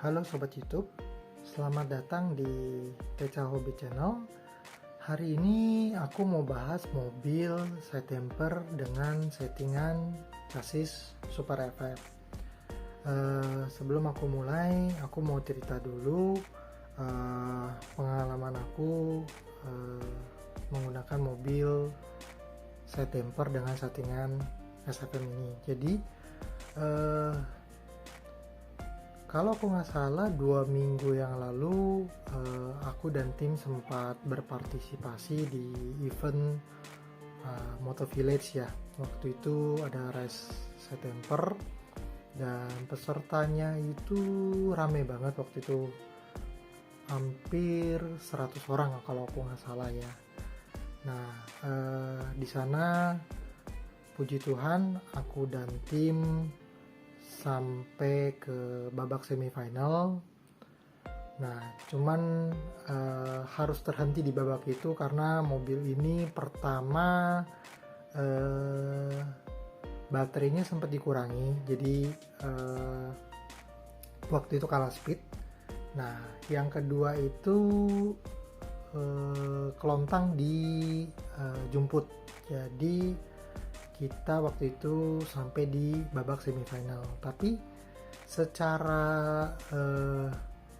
Halo Sobat YouTube, selamat datang di Teca Hobi Channel. Hari ini aku mau bahas mobil side damper dengan settingan chassis Super FF. Sebelum aku mulai, aku mau cerita dulu pengalaman aku menggunakan mobil side damper dengan settingan SFM ini. Jadi kalau aku nggak salah 2 minggu yang lalu aku dan tim sempat berpartisipasi di event Moto Village ya. Waktu itu ada race side damper dan pesertanya itu rame banget waktu itu, hampir 100 orang kalau aku nggak salah ya. Nah di sana puji Tuhan aku dan tim sampai ke babak semifinal. Nah, cuman harus terhenti di babak itu karena mobil ini pertama baterainya sempat dikurangi, jadi waktu itu kalah speed. Nah, yang kedua itu kelontang di jumput, jadi kita waktu itu sampai di babak semifinal. Tapi secara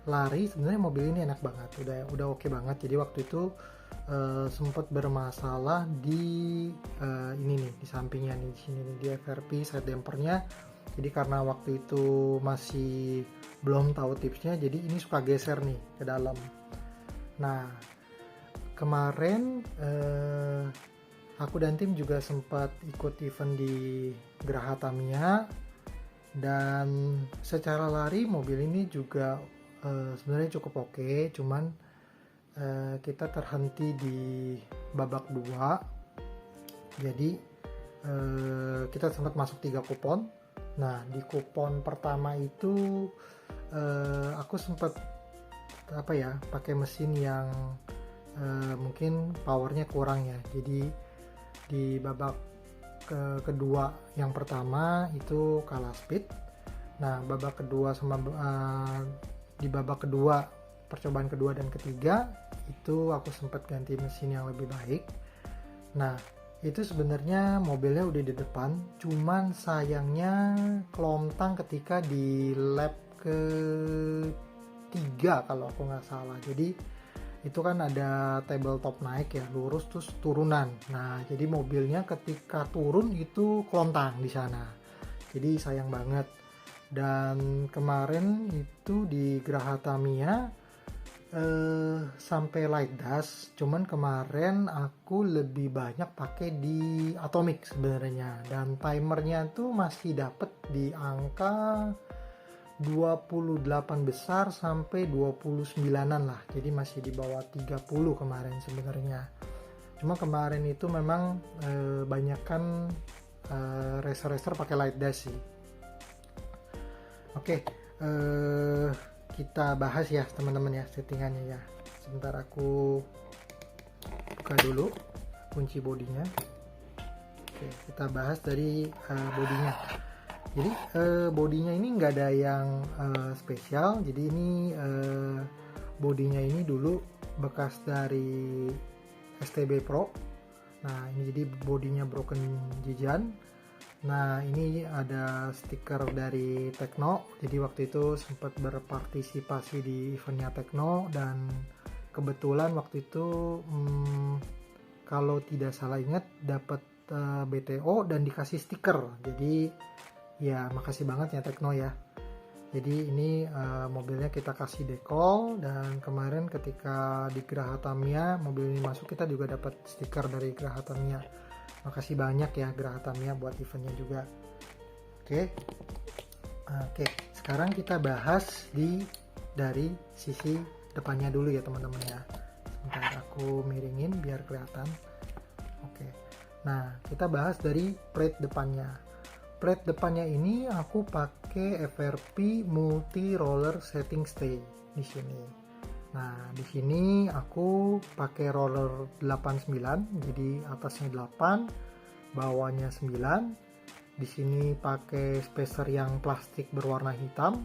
lari sebenarnya mobil ini enak banget, udah oke banget. Jadi waktu itu sempat bermasalah di ini nih, di sampingnya nih, di sini nih, di FRP side dampernya. Jadi karena waktu itu masih belum tahu tipsnya, jadi ini suka geser nih ke dalam. Nah kemarin aku dan tim juga sempat ikut event di Geraha Tamiya, dan secara lari mobil ini juga sebenarnya cukup oke, cuman kita terhenti di babak 2. Jadi kita sempat masuk 3 kupon. Nah di kupon pertama itu aku sempat pakai mesin yang mungkin powernya kurang ya. Jadi di babak kedua yang pertama itu kalah speed. Nah babak kedua di babak kedua, percobaan kedua dan ketiga itu aku sempat ganti mesin yang lebih baik. Nah itu sebenarnya mobilnya udah di depan, cuman sayangnya kelontang ketika di lap ketiga kalau aku nggak salah. Jadi itu kan ada tabletop naik ya, lurus terus turunan. Nah jadi mobilnya ketika turun itu kelontang di sana, jadi sayang banget. Dan kemarin itu di Geraha Tamiya sampai light dash, cuman kemarin aku lebih banyak pakai di Atomic sebenarnya, dan timernya tuh masih dapet di angka 28 besar sampai 29an lah, jadi masih di bawah 30 kemarin sebenarnya. Cuma kemarin itu memang banyakkan racer pakai light dash sih. Oke, kita bahas ya teman-teman ya settingannya ya. Sebentar aku buka dulu kunci bodinya. Oke, kita bahas dari bodinya. Jadi bodinya ini nggak ada yang spesial. Jadi ini bodinya ini dulu bekas dari STB Pro. Nah ini jadi bodinya broken jijan. Nah ini ada stiker dari Tekno. Jadi waktu itu sempat berpartisipasi di eventnya Tekno, dan kebetulan waktu itu kalau tidak salah ingat dapat BTO dan dikasih stiker. Jadi ya makasih banget ya Tekno ya. Jadi ini mobilnya kita kasih dekol, dan kemarin ketika di Geraha Tamiya mobil ini masuk, kita juga dapat stiker dari Geraha Tamiya. Makasih banyak ya Geraha Tamiya buat eventnya juga. Oke, sekarang kita bahas dari sisi depannya dulu ya teman-teman ya. Sebentar aku miringin biar kelihatan. Oke, nah kita bahas dari plate depannya. Plate depannya ini aku pakai FRP Multi Roller Setting Stay di sini. Nah, di sini aku pakai roller 89, jadi atasnya 8, bawahnya 9. Di sini pakai spacer yang plastik berwarna hitam.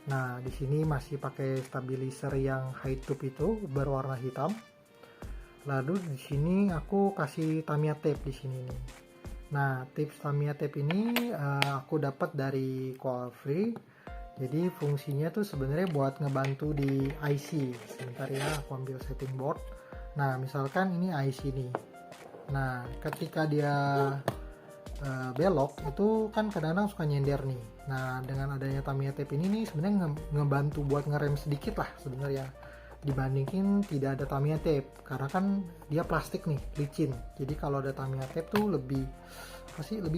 Nah, di sini masih pakai stabilizer yang high tube itu berwarna hitam. Lalu di sini aku kasih Tamiya tape di sini nih. Nah, tips Tamiya tape ini aku dapat dari Call Free. Jadi fungsinya tuh sebenarnya buat ngebantu di IC. Sebentar ya, aku ambil setting board. Nah, misalkan ini IC nih. Nah, ketika dia belok itu kan kadang-kadang suka nyender nih. Nah, dengan adanya Tamiya tape ini nih sebenarnya ngebantu buat ngerem sedikit lah sebenarnya. Dibandingin tidak ada Tamiya tape, karena kan dia plastik nih, licin. Jadi kalau ada Tamiya tape tuh lebih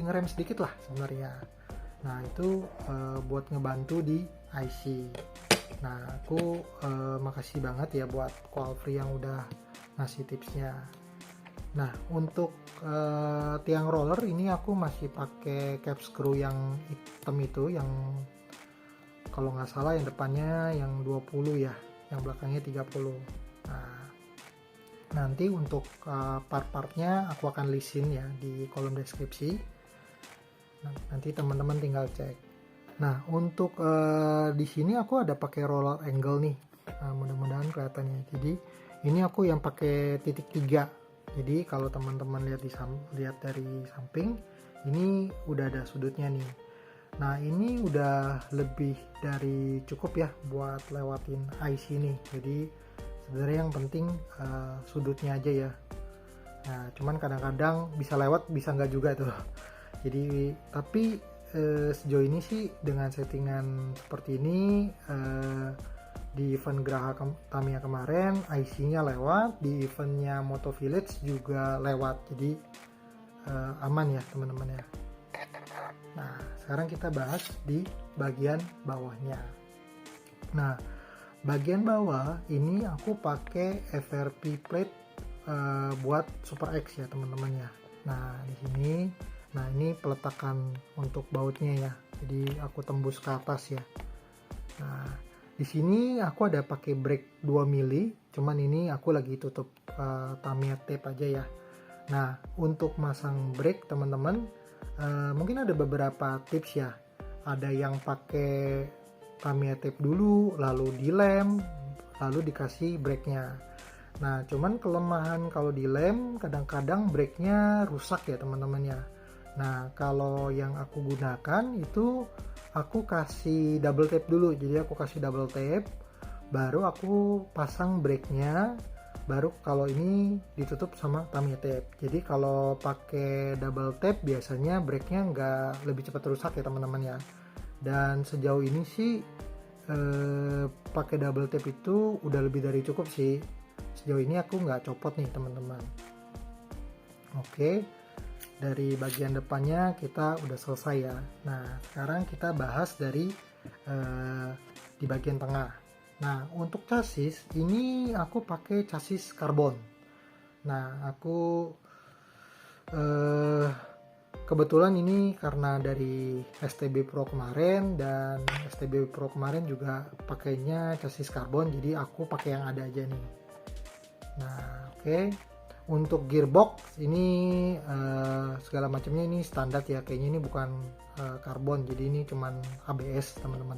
ngerem sedikit lah sebenarnya. Nah, itu buat ngebantu di IC. Nah, aku makasih banget ya buat Qualfree yang udah ngasih tipsnya. Nah, untuk tiang roller ini aku masih pakai cap screw yang hitam itu, yang kalau nggak salah yang depannya yang 20 ya, yang belakangnya 30. Nah, nanti untuk part-partnya aku akan listin ya di kolom deskripsi. Nanti teman-teman tinggal cek. Nah, untuk di sini aku ada pakai roller angle nih. Mudah-mudahan kelihatannya. Jadi ini aku yang pakai titik 3. Jadi kalau teman-teman lihat dari samping, ini udah ada sudutnya nih. Nah, ini udah lebih dari cukup ya buat lewatin IC nih. Jadi sebenarnya yang penting sudutnya aja ya. Nah, cuman kadang-kadang bisa lewat, bisa nggak juga tuh. Jadi tapi sejauh ini sih dengan settingan seperti ini di event Geraha Tamiya kemarin IC-nya lewat, di eventnya Moto Village juga lewat, jadi aman ya teman-teman ya. Nah, sekarang kita bahas di bagian bawahnya. Nah, bagian bawah ini aku pakai FRP plate buat Super X ya teman-teman ya. Nah, di sini. Nah, ini peletakan untuk bautnya ya. Jadi aku tembus ke atas ya. Nah, di sini aku ada pakai brake 2 mili, cuman ini aku lagi tutup Tamiya tape aja ya. Nah, untuk masang brake teman-teman, mungkin ada beberapa tips ya. Ada yang pakai Tamiya tape dulu, lalu dilem, lalu dikasih brake-nya. Nah, cuman kelemahan kalau dilem, kadang-kadang brake-nya rusak ya teman-teman ya. Nah, kalau yang aku gunakan itu aku kasih double tape dulu. Jadi aku kasih double tape, baru aku pasang brake-nya, baru kalau ini ditutup sama Tamiya tape. Jadi kalau pakai double tape biasanya brake-nya nggak lebih cepat rusak ya teman-teman ya. Dan sejauh ini sih pakai double tape itu udah lebih dari cukup sih. Sejauh ini aku nggak copot nih teman-teman. Oke. Dari bagian depannya kita udah selesai ya. Nah, sekarang kita bahas dari di bagian tengah. Nah, untuk chassis ini aku pakai chassis karbon. Nah, aku kebetulan ini karena dari STB Pro kemarin, dan STB Pro kemarin juga pakainya chassis karbon, jadi aku pakai yang ada aja nih. Nah, oke. Untuk gearbox ini segala macamnya ini standar ya, kayaknya ini bukan karbon, jadi ini cuman ABS teman-teman.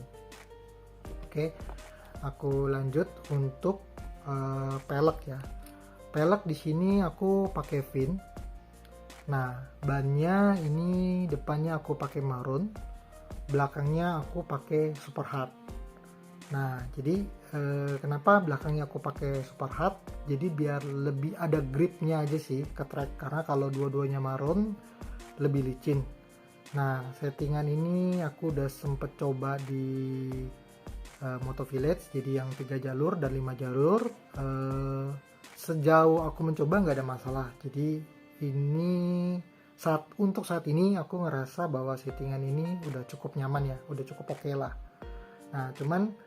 Oke, aku lanjut untuk pelek ya. Pelek di sini aku pakai Vin. Nah, bannya ini depannya aku pakai maroon, belakangnya aku pakai super hard. Nah, jadi kenapa belakangnya aku pakai super hard? Jadi biar lebih ada gripnya aja sih ke track, karena kalau dua-duanya maroon lebih licin. Nah, settingan ini aku udah sempet coba di Moto Village, jadi yang 3 jalur dan 5 jalur. Sejauh aku mencoba nggak ada masalah. Jadi ini untuk saat ini aku ngerasa bahwa settingan ini udah cukup nyaman ya, udah cukup oke lah. Nah, cuman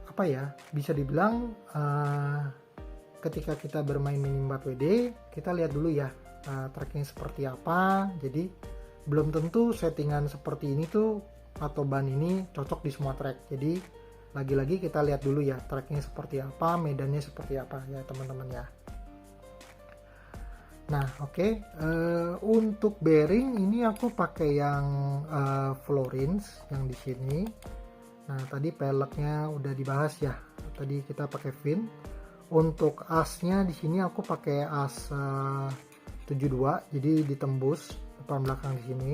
apa ya, bisa dibilang ketika kita bermain minimap WD, kita lihat dulu ya tracknya seperti apa. Jadi belum tentu settingan seperti ini tuh atau ban ini cocok di semua track. Jadi lagi-lagi kita lihat dulu ya tracknya seperti apa, medannya seperti apa ya teman-teman ya. Nah, oke. Untuk bearing ini aku pakai yang Florence yang di sini. Nah, tadi peleknya udah dibahas ya. Tadi kita pakai fin. Untuk asnya di sini aku pakai as 72, jadi ditembus depan belakang di sini.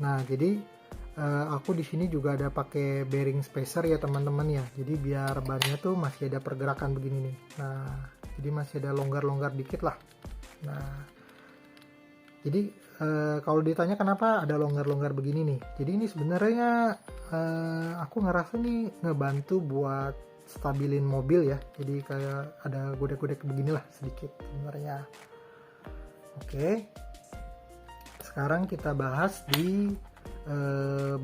Nah, jadi aku di sini juga ada pakai bearing spacer ya teman-teman ya. Jadi biar bannya tuh masih ada pergerakan begini nih. Nah, jadi masih ada longgar-longgar dikit lah. Nah, jadi kalau ditanya kenapa ada longgar-longgar begini nih, jadi ini sebenarnya aku ngerasa nih ngebantu buat stabilin mobil ya. Jadi kayak ada godek-godek beginilah sedikit sebenarnya. Oke, sekarang kita bahas di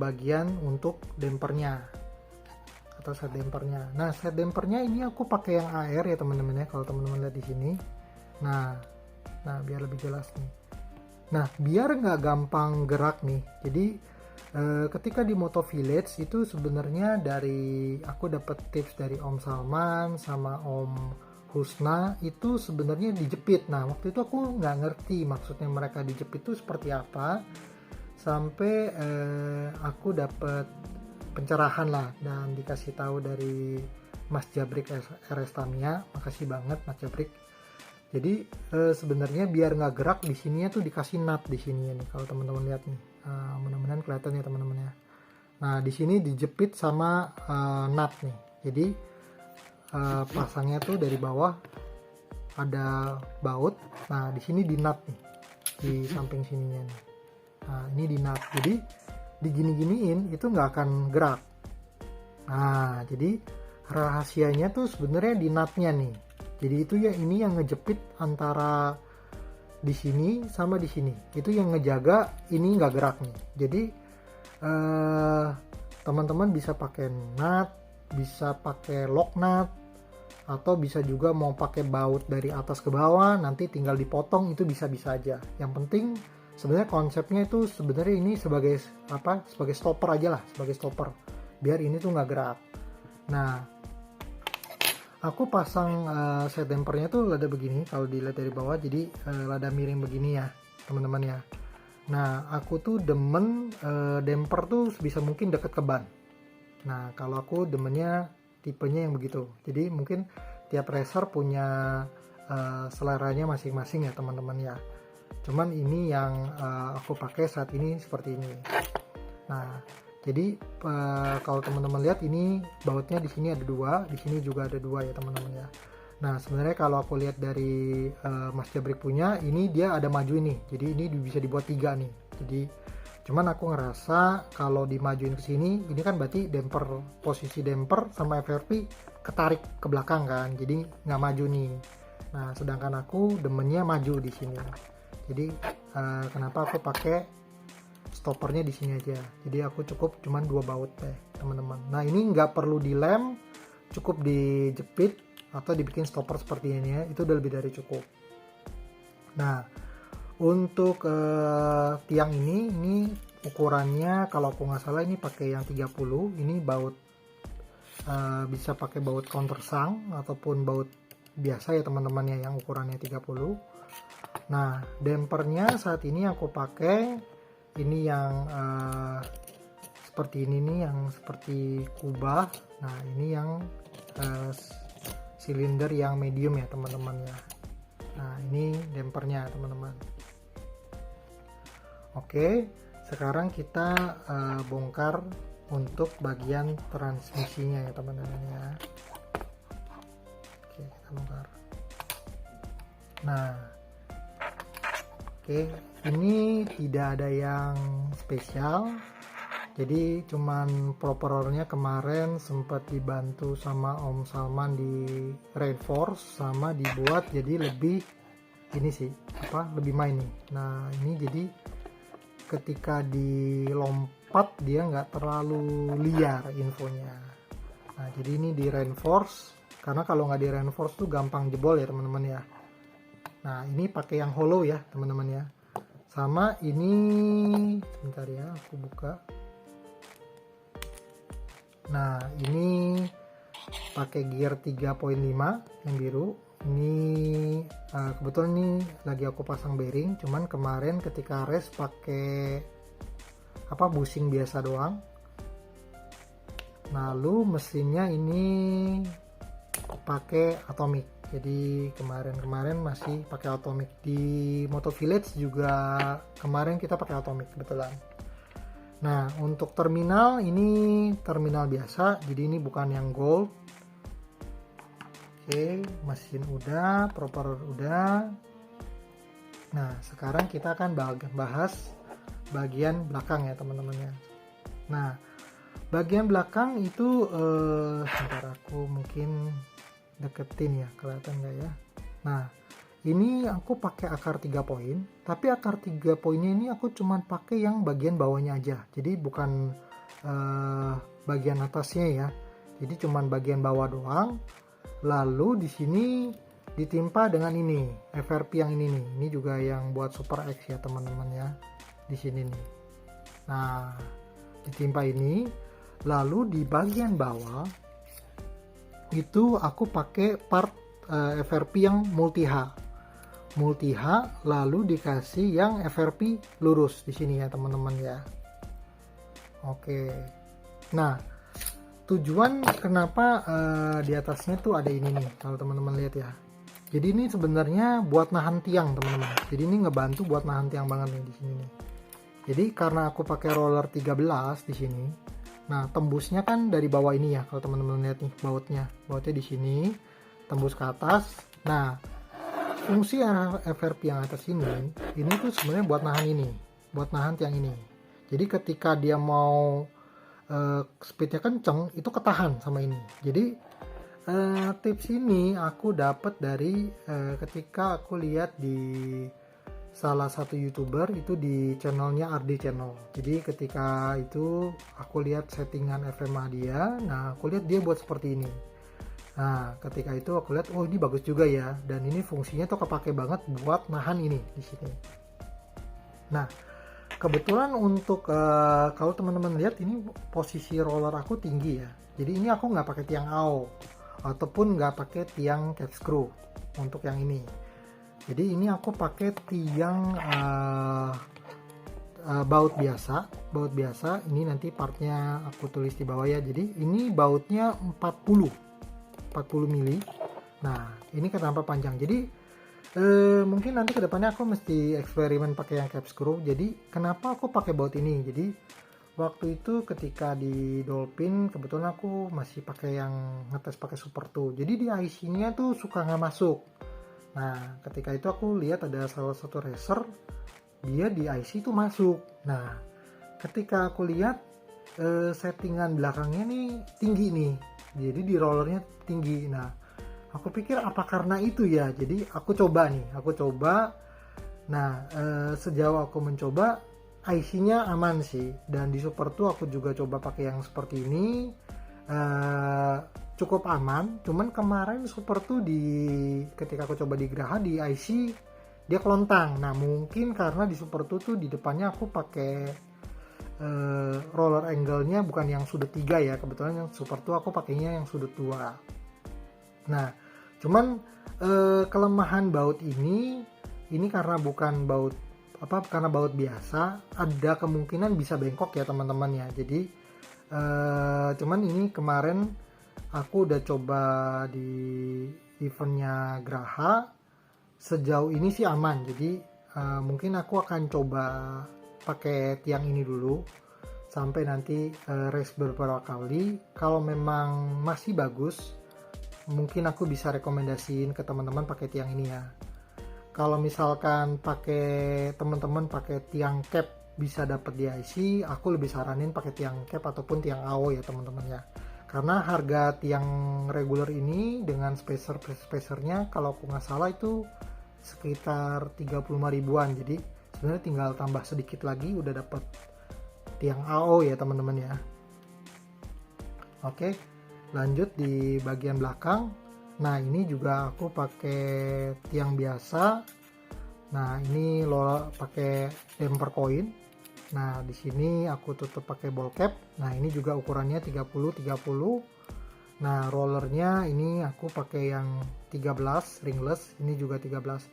bagian untuk dampernya atau set dampernya. Nah, set dampernya ini aku pakai yang AR ya teman-teman ya, kalau teman-teman lihat di sini. Nah, biar lebih jelas nih. Nah, biar nggak gampang gerak nih, jadi ketika di Moto Village itu sebenarnya aku dapat tips dari Om Salman sama Om Husna itu sebenarnya dijepit. Nah, waktu itu aku nggak ngerti maksudnya mereka dijepit itu seperti apa, sampai aku dapat pencerahan lah dan dikasih tahu dari Mas Jabrik RS Tamiya. Makasih banget Mas Jabrik. Jadi sebenarnya biar nggak gerak di sininya tuh dikasih nut di sini nih, kalau teman-teman lihat nih. Mudah-mudahan kelihatan ya teman-teman ya. Nah, di sini dijepit sama nut nih. Jadi pasangnya tuh dari bawah ada baut. Nah, di sini di nut nih, di samping sininya nih. Nah, ini di nut. Jadi digini-giniin itu nggak akan gerak. Nah, jadi rahasianya tuh sebenarnya di nutnya nih. Jadi itu ya, ini yang ngejepit antara di sini sama di sini. Itu yang ngejaga ini nggak gerak nih. Jadi teman-teman bisa pakai nut, bisa pakai lock nut, atau bisa juga mau pakai baut dari atas ke bawah, nanti tinggal dipotong, itu bisa-bisa aja. Yang penting sebenarnya konsepnya itu sebenarnya ini sebagai apa? Sebagai stopper aja lah, sebagai stopper. Biar ini tuh nggak gerak. Nah, aku pasang set dampernya tuh lada begini kalau dilihat dari bawah, jadi lada miring begini ya teman-teman ya. Nah, aku tuh demen damper tuh sebisa mungkin deket ke ban. Nah, kalau aku demennya tipenya yang begitu. Jadi mungkin tiap racer punya seleranya masing-masing ya teman-teman ya. Cuman ini yang aku pakai saat ini seperti ini. Nah, jadi kalau teman-teman lihat ini bautnya di sini ada dua, di sini juga ada dua ya teman-teman ya. Nah, sebenarnya kalau aku lihat dari Mas Jabrik punya, ini dia ada maju ini. Jadi ini bisa dibuat 3 nih. Jadi cuman aku ngerasa kalau dimajuin ke sini, ini kan berarti posisi damper sama FRP ketarik ke belakang kan. Jadi nggak maju nih. Nah, sedangkan aku demennya maju di sini. Jadi kenapa aku pakai stoppernya di sini aja. Jadi aku cukup cuman 2 baut deh teman-teman. Nah, ini nggak perlu dilem, cukup dijepit atau dibikin stopper seperti ini ya, itu udah lebih dari cukup. Nah, untuk tiang ini ukurannya kalau aku nggak salah ini pakai yang 30. Ini baut bisa pakai baut countersunk ataupun baut biasa ya teman-teman ya, yang ukurannya 30. Nah, dampernya saat ini aku pakai ini yang seperti ini nih, yang seperti kubah. Nah, ini yang silinder yang medium ya teman-teman ya. Nah, ini dampernya teman-teman. Oke, sekarang kita bongkar untuk bagian transmisinya ya teman-teman ya. Oke, kita bongkar. Nah, oke, ini tidak ada yang spesial, jadi cuman propernya kemarin sempat dibantu sama Om Salman di reinforce sama dibuat jadi lebih ini sih lebih main nih. Nah, ini jadi ketika dilompat dia nggak terlalu liar infonya. Nah, jadi ini di reinforce, karena kalau nggak di reinforce tuh gampang jebol ya teman-teman ya. Nah, ini pakai yang hollow ya teman-teman ya. Sama ini, sebentar ya, aku buka. Nah, ini pakai gear 3.5 yang biru. Ini kebetulan ini lagi aku pasang bearing, cuman kemarin ketika race pakai busing biasa doang. Lalu mesinnya ini pakai atomic. Jadi kemarin masih pakai atomic. Di Moto Village juga kemarin kita pakai atomic kebetulan. Nah, untuk terminal ini terminal biasa, jadi ini bukan yang gold. Oke, mesin udah, proper udah. Nah, sekarang kita akan bahas bagian belakang ya teman-teman ya. Nah, bagian belakang itu sebentar aku mungkin deketin ya, kelihatan nggak ya. Nah, ini aku pakai akar 3 poin, tapi akar 3 poinnya ini aku cuman pakai yang bagian bawahnya aja, jadi bukan bagian atasnya ya, jadi cuman bagian bawah doang. Lalu di sini ditimpa dengan ini FRP yang ini nih, ini juga yang buat Super X ya teman-teman ya, di sini nih. Nah, ditimpa ini. Lalu di bagian bawah itu aku pakai part FRP yang multi H, lalu dikasih yang FRP lurus di sini ya teman-teman ya. Oke. Nah, tujuan kenapa di atasnya tuh ada ini nih, kalau teman-teman lihat ya. Jadi ini sebenarnya buat nahan tiang teman-teman. Jadi ini ngebantu buat nahan tiang banget nih di sini nih. Jadi karena aku pakai roller 13 di sini. Nah, tembusnya kan dari bawah ini ya. Kalau teman-teman lihat nih bautnya di sini, tembus ke atas. Nah, fungsi FRP yang atas ini tuh sebenarnya buat nahan ini, buat nahan tiang ini. Jadi ketika dia mau speednya kenceng, itu ketahan sama ini. Jadi tips ini aku dapat dari ketika aku lihat di salah satu YouTuber itu di channelnya RD Channel. Jadi ketika itu aku lihat settingan FMA dia, nah aku lihat dia buat seperti ini. Nah, ketika itu aku lihat, oh ini bagus juga ya, dan ini fungsinya tuh kepake banget buat nahan ini di sini. Nah, kebetulan untuk kalau teman-teman lihat ini posisi roller aku tinggi ya. Jadi ini aku nggak pakai tiang AO ataupun nggak pakai tiang cap screw untuk yang ini. Jadi ini aku pakai tiang baut biasa. Ini nanti partnya aku tulis di bawah ya. Jadi ini bautnya 40 mili. Nah, ini kenapa panjang? Jadi mungkin nanti kedepannya aku mesti eksperimen pakai yang cap screw. Jadi kenapa aku pakai baut ini? Jadi waktu itu ketika di Dolphin kebetulan aku masih pakai yang ngetes pakai Super 2. Jadi di IC-nya tuh suka nggak masuk. Nah, ketika itu aku lihat ada salah satu racer, dia di IC itu masuk. Nah, ketika aku lihat settingan belakangnya nih tinggi nih, jadi di rollernya tinggi. Nah, aku pikir apa karena itu ya? Jadi aku coba. Nah, sejauh aku mencoba, IC-nya aman sih. Dan di Super 2 aku juga coba pakai yang seperti ini. Cukup aman, cuman kemarin Super 2 ketika aku coba di Graha di IC dia kelontang. Nah, mungkin karena di Super 2 tuh di depannya aku pakai roller angle-nya bukan yang sudut 3 ya. Kebetulan yang Super 2 aku pakainya yang sudut 2. Nah, cuman kelemahan baut ini karena bukan baut karena baut biasa, ada kemungkinan bisa bengkok ya teman-teman ya. Jadi cuman ini kemarin aku udah coba di eventnya Graha, sejauh ini sih aman. Jadi mungkin aku akan coba pakai tiang ini dulu sampai nanti race beberapa kali. Kalau memang masih bagus, mungkin aku bisa rekomendasiin ke teman-teman pakai tiang ini ya. Kalau misalkan teman-teman pakai tiang cap bisa dapat di IC, aku lebih saranin pakai tiang cap ataupun tiang AO ya teman-teman ya. Karena harga tiang reguler ini dengan spacernya kalau aku nggak salah itu sekitar 35 ribuan. Jadi sebenarnya tinggal tambah sedikit lagi udah dapat tiang AO ya teman-teman ya. Oke, lanjut di bagian belakang. Nah, ini juga aku pakai tiang biasa. Nah, ini pakai damper koin. Nah, di sini aku tutup pakai ball cap. Nah, ini juga ukurannya 30. Nah, rollernya ini aku pakai yang 13 ringless, ini juga 13.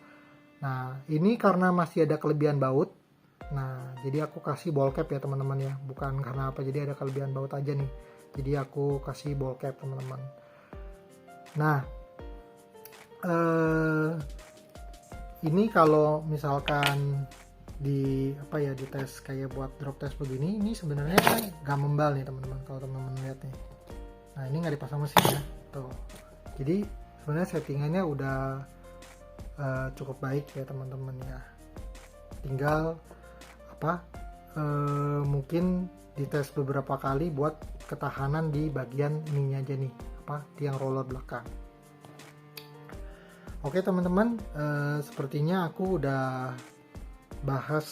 Nah, ini karena masih ada kelebihan baut. Nah, jadi aku kasih ball cap ya teman-teman ya, bukan karena apa, jadi ada kelebihan baut aja nih. Jadi aku kasih ball cap teman-teman. Nah, ini kalau misalkan di di tes kayak buat drop test begini, ini sebenarnya kan gak membal nih teman-teman, kalau teman-teman lihat nih. Nah, ini nggak dipasang mesin ya, tuh. Jadi sebenarnya settingannya udah cukup baik ya teman-teman ya. Tinggal mungkin dites beberapa kali buat ketahanan di bagian ininya aja nih, tiang roller belakang. Oke teman-teman, sepertinya aku udah bahas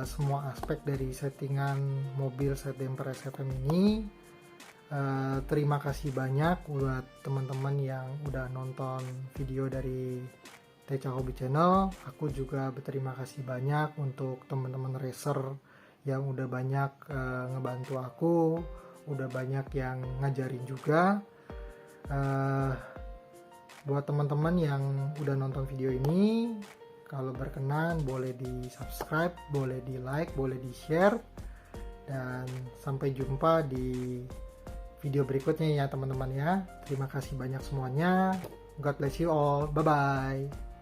semua aspek dari settingan mobil side damper SFM ini. Terima kasih banyak buat teman-teman yang udah nonton video dari Techa Hobby Channel. Aku juga berterima kasih banyak untuk teman-teman racer yang udah banyak ngebantu aku, udah banyak yang ngajarin juga. Buat teman-teman yang udah nonton video ini, kalau berkenan boleh di subscribe, boleh di like, boleh di share, dan sampai jumpa di video berikutnya ya teman-teman ya. Terima kasih banyak semuanya. God bless you all. Bye bye.